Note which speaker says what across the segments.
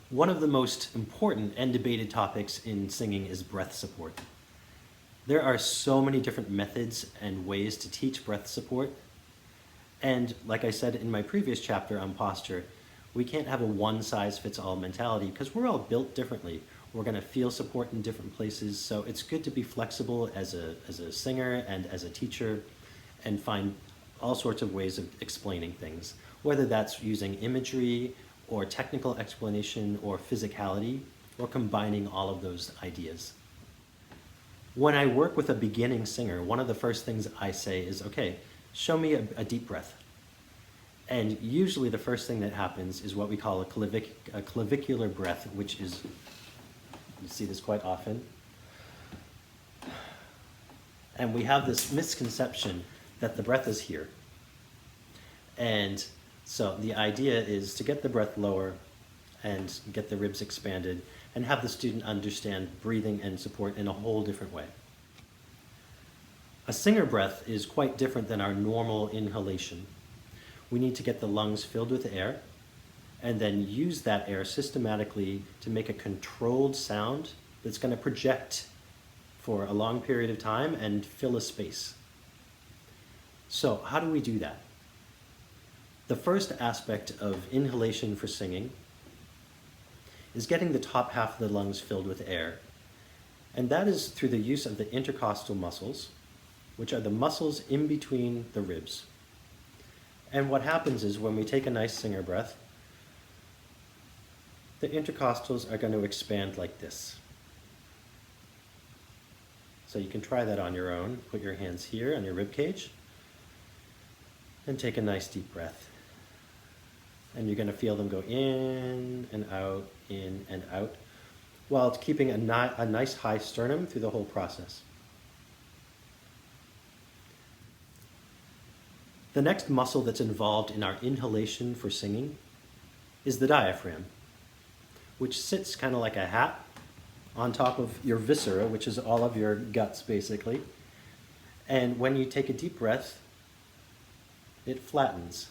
Speaker 1: One of the most important and debated topics in singing is breath support. There are so many different methods and ways to teach breath support. And like I said in my previous chapter on posture, we can't have a one-size-fits-all mentality because we're all built differently. We're going to feel support in different places, so it's good to be flexible as a singer and as a teacher and find all sorts of ways of explaining things, whether that's using imagery or technical explanation or physicality, or combining all of those ideas. When I work with a beginning singer, one of the first things I say is, okay, show me a deep breath. And usually the first thing that happens is what we call a clavicular breath, which is, you see this quite often. And we have this misconception that the breath is here. And so the idea is to get the breath lower and get the ribs expanded and have the student understand breathing and support in a whole different way. A singer breath is quite different than our normal inhalation. We need to get the lungs filled with air and then use that air systematically to make a controlled sound that's going to project for a long period of time and fill a space. So how do we do that? The first aspect of inhalation for singing is getting the top half of the lungs filled with air. And that is through the use of the intercostal muscles, which are the muscles in between the ribs. And what happens is when we take a nice singer breath, the intercostals are going to expand like this. So you can try that on your own. Put your hands here on your rib cage and take a nice deep breath. And you're going to feel them go in and out, while it's keeping a nice high sternum through the whole process. The next muscle that's involved in our inhalation for singing is the diaphragm, which sits kind of like a hat on top of your viscera, which is all of your guts basically. And when you take a deep breath, it flattens.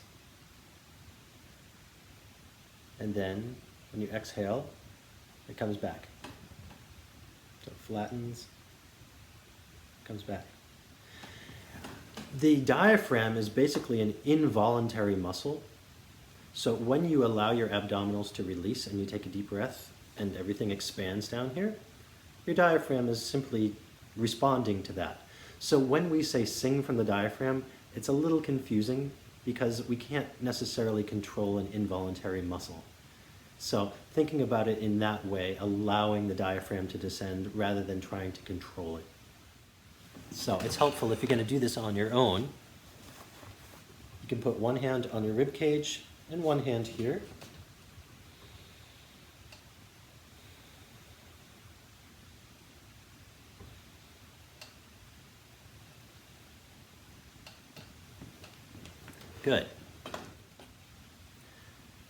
Speaker 1: And then when you exhale, it comes back. So it flattens, comes back. The diaphragm is basically an involuntary muscle. So when you allow your abdominals to release and you take a deep breath and everything expands down here, your diaphragm is simply responding to that. So when we say sing from the diaphragm, it's a little confusing because we can't necessarily control an involuntary muscle. So thinking about it in that way, allowing the diaphragm to descend rather than trying to control it. So it's helpful if you're going to do this on your own. You can put one hand on your rib cage and one hand here. Good.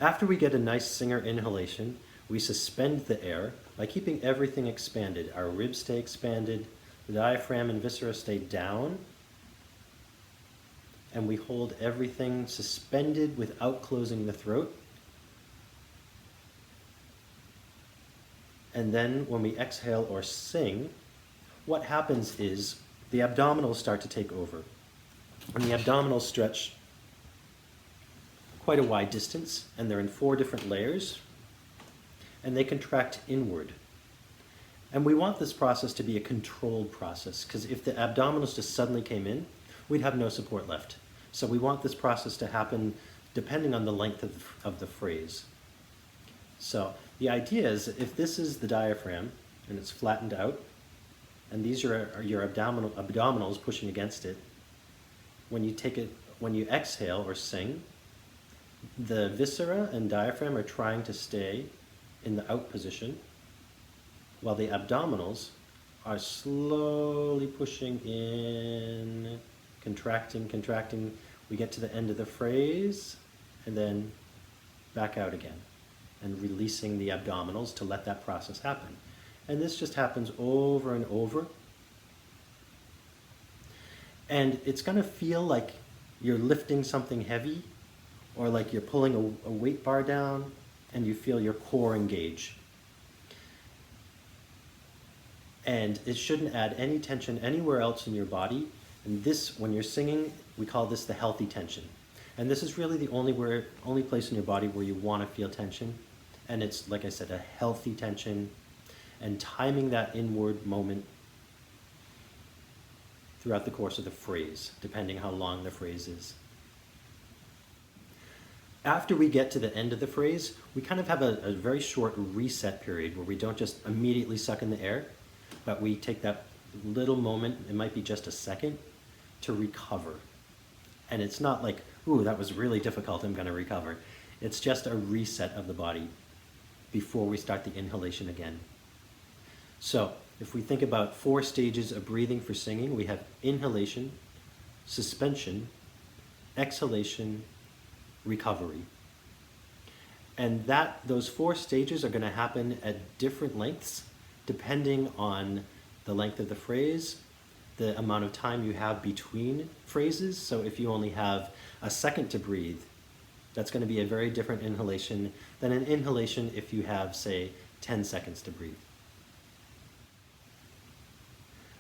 Speaker 1: After we get a nice singer inhalation, we suspend the air by keeping everything expanded. Our ribs stay expanded, the diaphragm and viscera stay down, and we hold everything suspended without closing the throat. And then when we exhale or sing, what happens is the abdominals start to take over. And the abdominals stretch quite a wide distance, and they're in 4 different layers, and they contract inward. And we want this process to be a controlled process, because if the abdominals just suddenly came in, we'd have no support left. So we want this process to happen depending on the length of the phrase. So the idea is, if this is the diaphragm, and it's flattened out, and these are your abdominals pushing against it, when you exhale or sing, the viscera and diaphragm are trying to stay in the out position, while the abdominals are slowly pushing in, contracting. We get to the end of the phrase, and then back out again, and releasing the abdominals to let that process happen. And this just happens over and over. And it's going to feel like you're lifting something heavy, or like you're pulling a weight bar down, and you feel your core engage. And it shouldn't add any tension anywhere else in your body. And this, when you're singing, we call this the healthy tension. And this is really the only place in your body where you want to feel tension. And it's, like I said, a healthy tension, and timing that inward moment throughout the course of the phrase, depending how long the phrase is. After we get to the end of the phrase, we kind of have a very short reset period where we don't just immediately suck in the air, but we take that little moment, it might be just a second, to recover. And it's not like, ooh, that was really difficult, I'm going to recover. It's just a reset of the body before we start the inhalation again. So if we think about 4 stages of breathing for singing, we have inhalation, suspension, exhalation, recovery. And those 4 stages are going to happen at different lengths depending on the length of the phrase, the amount of time you have between phrases. So if you only have a second to breathe, that's going to be a very different inhalation than an inhalation if you have, say, 10 seconds to breathe.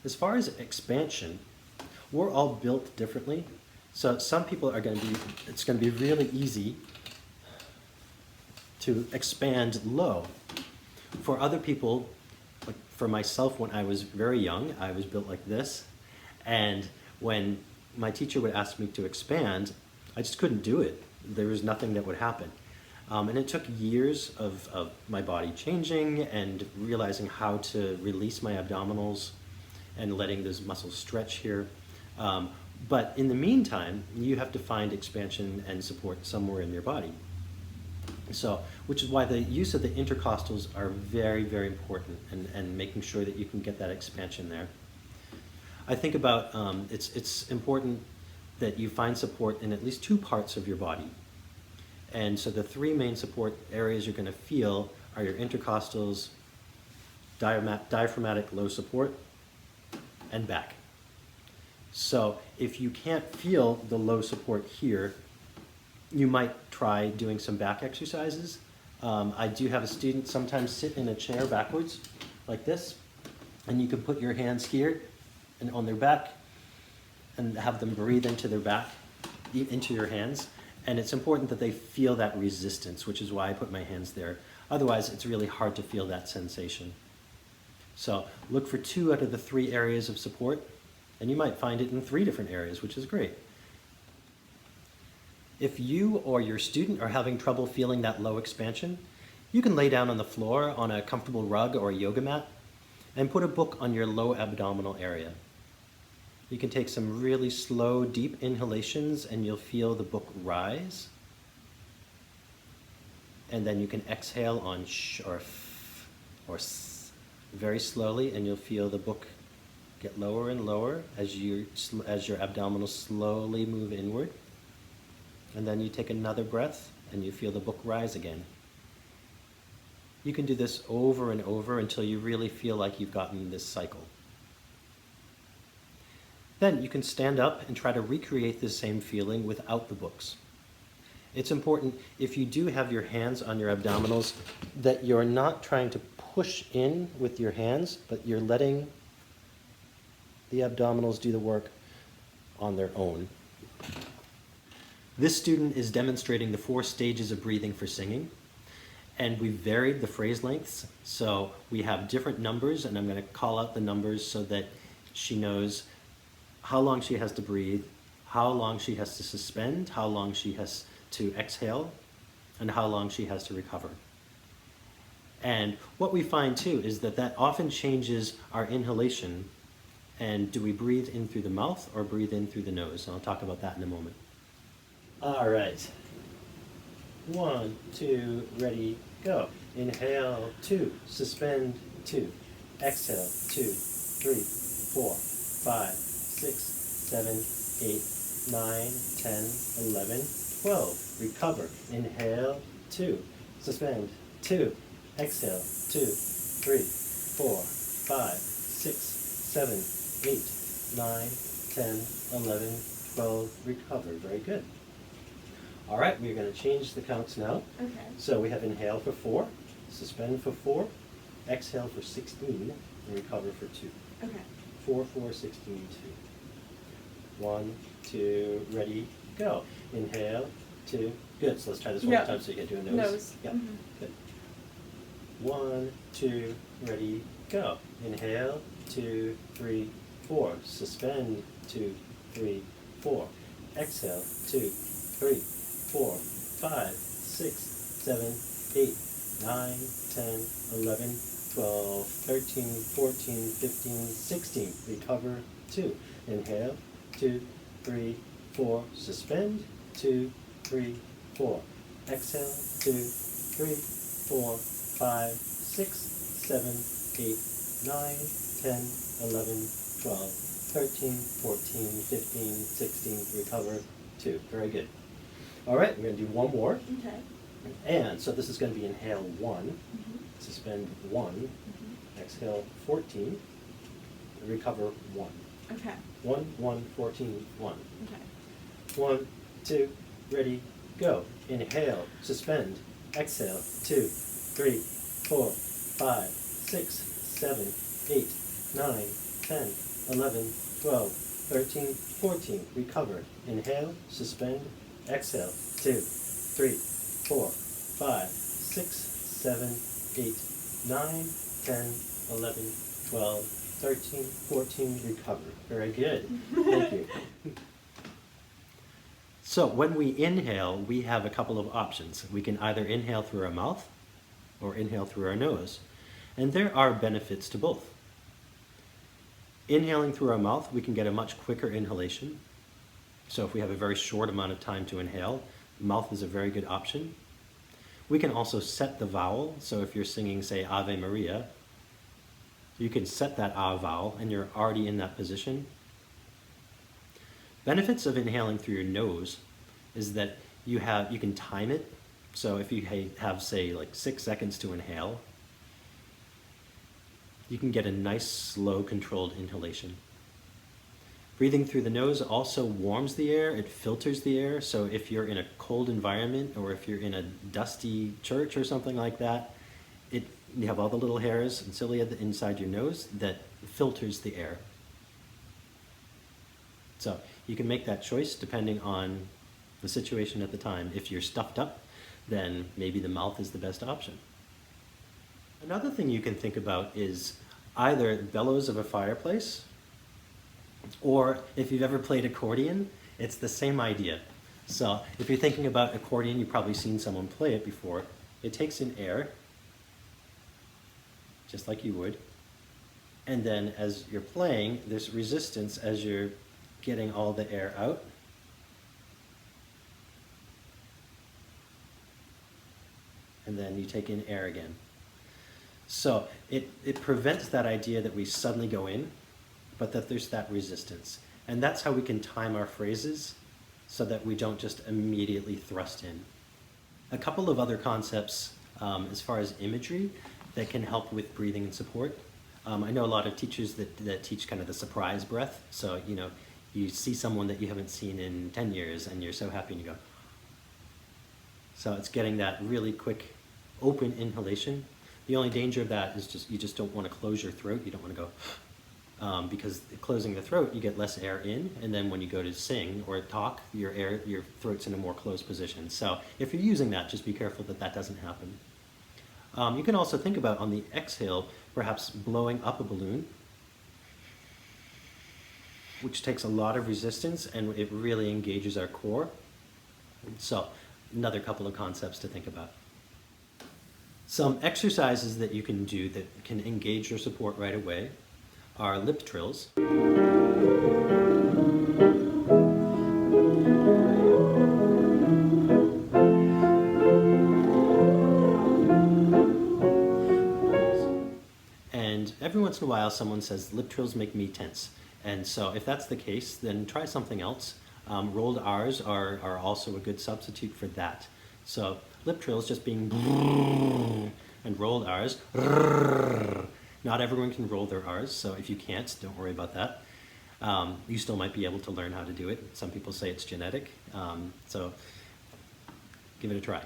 Speaker 1: As far as expansion, we're all built differently. So some people it's going to be really easy to expand low. For other people, like for myself, when I was very young, I was built like this. And when my teacher would ask me to expand, I just couldn't do it. There was nothing that would happen. And it took years of my body changing and realizing how to release my abdominals and letting those muscles stretch here. But in the meantime, you have to find expansion and support somewhere in your body. So, which is why the use of the intercostals are very, very important, and making sure that you can get that expansion there. I think about, it's important that you find support in at least 2 parts of your body. And so the 3 main support areas you're going to feel are your intercostals, diaphragmatic low support, and back. So if you can't feel the low support here, you might try doing some back exercises. I do have a student sometimes sit in a chair backwards like this, and you can put your hands here and on their back and have them breathe into their back, into your hands. And it's important that they feel that resistance, which is why I put my hands there. Otherwise, it's really hard to feel that sensation. So look for 2 out of the 3 areas of support, and you might find it in 3 different areas, which is great. If you or your student are having trouble feeling that low expansion, you can lay down on the floor on a comfortable rug or a yoga mat and put a book on your low abdominal area. You can take some really slow, deep inhalations and you'll feel the book rise. And then you can exhale on sh or f or s very slowly, and you'll feel the book get lower and lower as your abdominals slowly move inward. And then you take another breath and you feel the book rise again. You can do this over and over until you really feel like you've gotten this cycle. Then you can stand up and try to recreate this same feeling without the books. It's important, if you do have your hands on your abdominals, that you're not trying to push in with your hands, but you're letting the abdominals do the work on their own. This student is demonstrating the 4 stages of breathing for singing, and we've varied the phrase lengths. So we have different numbers, and I'm going to call out the numbers so that she knows how long she has to breathe, how long she has to suspend, how long she has to exhale, and how long she has to recover. And what we find too is that often changes our inhalation. And do we breathe in through the mouth or breathe in through the nose? And I'll talk about that in a moment. All right. 1, 2, ready, go. Inhale, 2, suspend, 2, exhale, 2, 3, 4, 5, 6, 7, 8, 9, 10, 11, 12. Recover. Inhale, 2, suspend, 2, exhale, 2, 3, 4, 5, 6, 7, 8, 9, 10, 11, 12. Recover. Very good. All right, we're going to change the counts now.
Speaker 2: Okay.
Speaker 1: So we have inhale for 4, suspend for 4, exhale for 16, and recover for 2.
Speaker 2: Okay.
Speaker 1: 4, 4, 16, 2. 1, 2, ready, go. Inhale, 2. Good. So let's try this one more time so you can do a nose.
Speaker 2: Nose.
Speaker 1: Yeah.
Speaker 2: Mm-hmm.
Speaker 1: Good. 1, 2, ready, go. Inhale, 2, 3, 4. Suspend, 2, 3, 4. Exhale, 2, 3, 4, 5, 6, 7, 8, 9, 10, 11, 12, 13, 14, 15, 16. Recover, 2. Inhale, 2, 3, 4. Suspend, 2, 3, 4. Exhale, 2, 3, 4, 5, 6, 7, 8, 9, 10, 11, 12, 13, 14, 15, 16. Recover, 2. Very good. All right, we're going to do one more.
Speaker 2: Okay.
Speaker 1: And so this is going to be inhale 1,
Speaker 2: Mm-hmm.
Speaker 1: suspend 1,
Speaker 2: Mm-hmm.
Speaker 1: exhale 14, recover 1.
Speaker 2: Okay.
Speaker 1: 1, 1, 14, 1.
Speaker 2: Okay.
Speaker 1: 1, 2, ready, go. Inhale, suspend, exhale 2, 3, 4, 5, 6, 7, 8, 9, 10, 11, 12, 13, 14. Recover. Inhale, suspend, exhale 2, 3, 4, 5, 6, 7, 8, 9, 10, 11, 12, 13, 14. Recover. Very good. Thank you. So when we inhale, we have a couple of options. We can either inhale through our mouth or inhale through our nose. And there are benefits to both. Inhaling through our mouth, we can get a much quicker inhalation. So if we have a very short amount of time to inhale, mouth is a very good option. We can also set the vowel. So if you're singing, say, Ave Maria, you can set that A vowel and you're already in that position. Benefits of inhaling through your nose is that you can time it. So if you have, say, like 6 seconds to inhale, you can get a nice, slow, controlled inhalation. Breathing through the nose also warms the air, it filters the air, so if you're in a cold environment or if you're in a dusty church or something like that, you have all the little hairs and cilia inside your nose that filters the air. So you can make that choice depending on the situation at the time. If you're stuffed up, then maybe the mouth is the best option. Another thing you can think about is either bellows of a fireplace, or if you've ever played accordion, it's the same idea. So if you're thinking about accordion, you've probably seen someone play it before. It takes in air, just like you would, and then as you're playing, there's resistance as you're getting all the air out. And then you take in air again. So it prevents that idea that we suddenly go in, but that there's that resistance. And that's how we can time our phrases so that we don't just immediately thrust in. A couple of other concepts as far as imagery that can help with breathing and support. I know a lot of teachers that teach kind of the surprise breath. So, you see someone that you haven't seen in 10 years and you're so happy and you go. So it's getting that really quick open inhalation. The only danger of that is you just don't want to close your throat. You don't want to go, because closing the throat, you get less air in, and then when you go to sing or talk, your throat's in a more closed position. So if you're using that, just be careful that doesn't happen. You can also think about, on the exhale, perhaps blowing up a balloon, which takes a lot of resistance and it really engages our core. So another couple of concepts to think about. Some exercises that you can do that can engage your support right away are lip trills. And every once in a while someone says, lip trills make me tense. And so if that's the case, then try something else. Rolled R's are also a good substitute for that. So lip trills just being and rolled R's. Not everyone can roll their R's, so if you can't, don't worry about that. You still might be able to learn how to do it. Some people say it's genetic. So give it a try.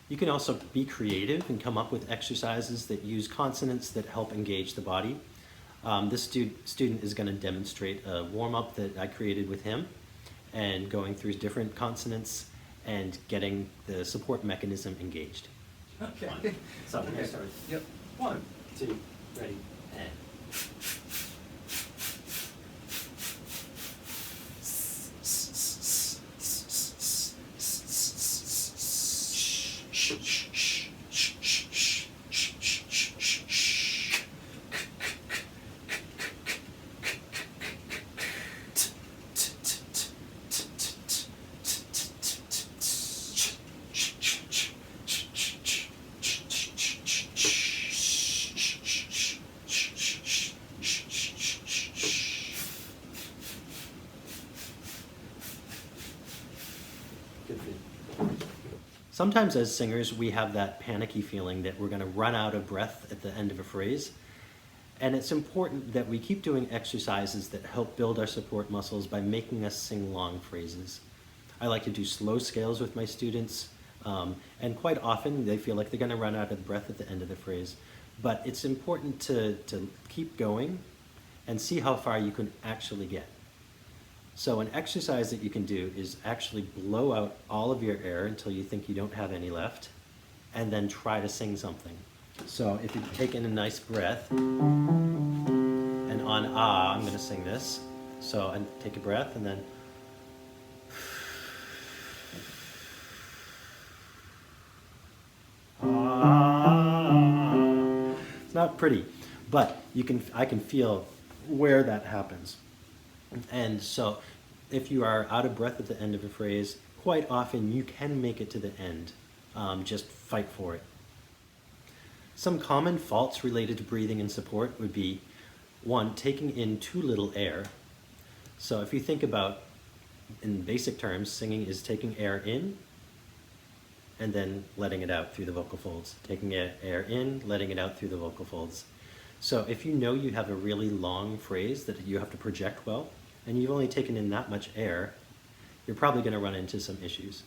Speaker 1: You can also be creative and come up with exercises that use consonants that help engage the body. This student is going to demonstrate a warm-up that I created with him and going through different consonants and getting the support mechanism engaged.
Speaker 2: Okay.
Speaker 1: So we're going to start.
Speaker 2: Yep.
Speaker 1: 1, 2, ready, and. Sometimes as singers, we have that panicky feeling that we're going to run out of breath at the end of a phrase. And it's important that we keep doing exercises that help build our support muscles by making us sing long phrases. I like to do slow scales with my students, and quite often they feel like they're going to run out of breath at the end of the phrase. But it's important to keep going and see how far you can actually get. So an exercise that you can do is actually blow out all of your air until you think you don't have any left, and then try to sing something. So if you take in a nice breath, and on ah, I'm going to sing this. So I take a breath, and then ah. It's not pretty, but I can feel where that happens. And so if you are out of breath at the end of a phrase, quite often you can make it to the end. Just fight for it. Some common faults related to breathing and support would be, 1, taking in too little air. So if you think about, in basic terms, singing is taking air in and then letting it out through the vocal folds. Taking air in, letting it out through the vocal folds. So if you know you have a really long phrase that you have to project well, and you've only taken in that much air, you're probably going to run into some issues.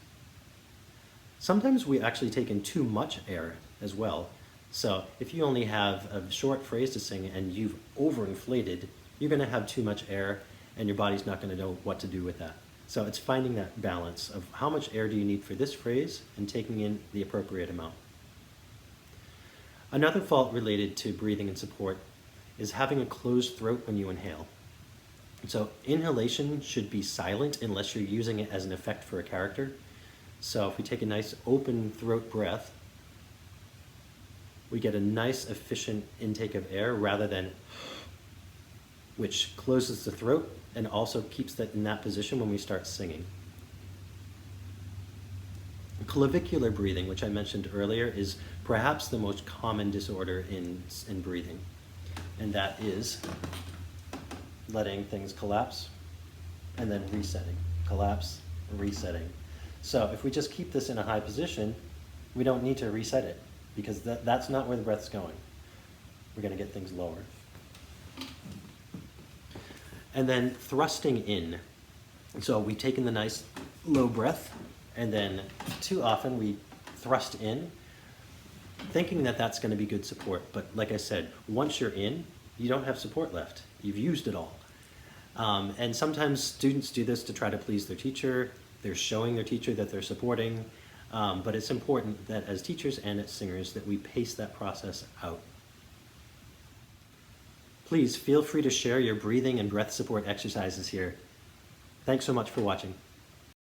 Speaker 1: Sometimes we actually take in too much air as well. So if you only have a short phrase to sing and you've overinflated, you're going to have too much air and your body's not going to know what to do with that. So it's finding that balance of how much air do you need for this phrase and taking in the appropriate amount. Another fault related to breathing and support is having a closed throat when you inhale. So inhalation should be silent unless you're using it as an effect for a character. So if we take a nice open throat breath, we get a nice efficient intake of air rather than, which closes the throat and also keeps that in that position when we start singing. Clavicular breathing, which I mentioned earlier, is perhaps the most common disorder in breathing. And that is letting things collapse and then resetting, collapse, resetting. So if we just keep this in a high position, we don't need to reset it because that's not where the breath's going. We're going to get things lower. And then thrusting in. So we've taken the nice low breath, and then too often we thrust in, thinking that that's going to be good support. But like I said, once you're in, you don't have support left. You've used it all. And sometimes students do this to try to please their teacher. They're showing their teacher that they're supporting. But it's important that as teachers and as singers that we pace that process out. Please feel free to share your breathing and breath support exercises here. Thanks so much for watching.